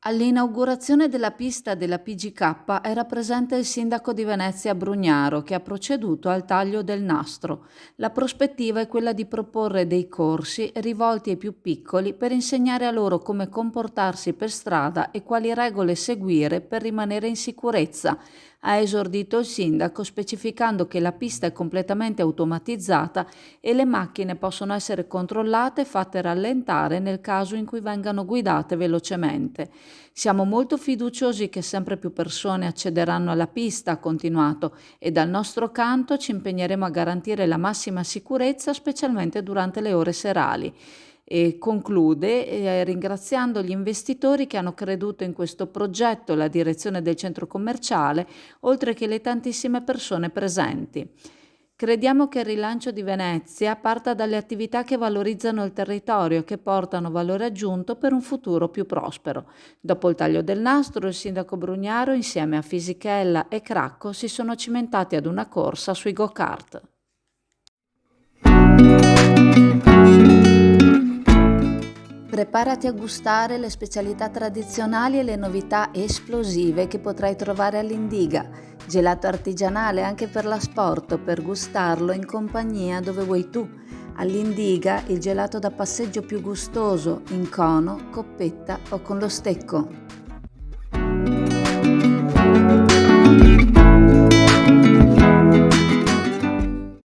All'inaugurazione della pista della PGK era presente il sindaco di Venezia Brugnaro che ha proceduto al taglio del nastro. La prospettiva è quella di proporre dei corsi rivolti ai più piccoli per insegnare a loro come comportarsi per strada e quali regole seguire per rimanere in sicurezza. Ha esordito il sindaco specificando che la pista è completamente automatizzata e le macchine possono essere controllate e fatte rallentare nel caso in cui vengano guidate velocemente. Siamo molto fiduciosi che sempre più persone accederanno alla pista, ha continuato, e dal nostro canto ci impegneremo a garantire la massima sicurezza, specialmente durante le ore serali. E conclude ringraziando gli investitori che hanno creduto in questo progetto, la direzione del centro commerciale, oltre che le tantissime persone presenti. Crediamo che il rilancio di Venezia parta dalle attività che valorizzano il territorio e che portano valore aggiunto per un futuro più prospero. Dopo il taglio del nastro, il sindaco Brugnaro, insieme a Fisichella e Cracco, si sono cimentati ad una corsa sui go-kart. Preparati a gustare le specialità tradizionali e le novità esplosive che potrai trovare all'Indiga. Gelato artigianale anche per l'asporto, per gustarlo in compagnia dove vuoi tu. All'Indiga il gelato da passeggio più gustoso, in cono, coppetta o con lo stecco.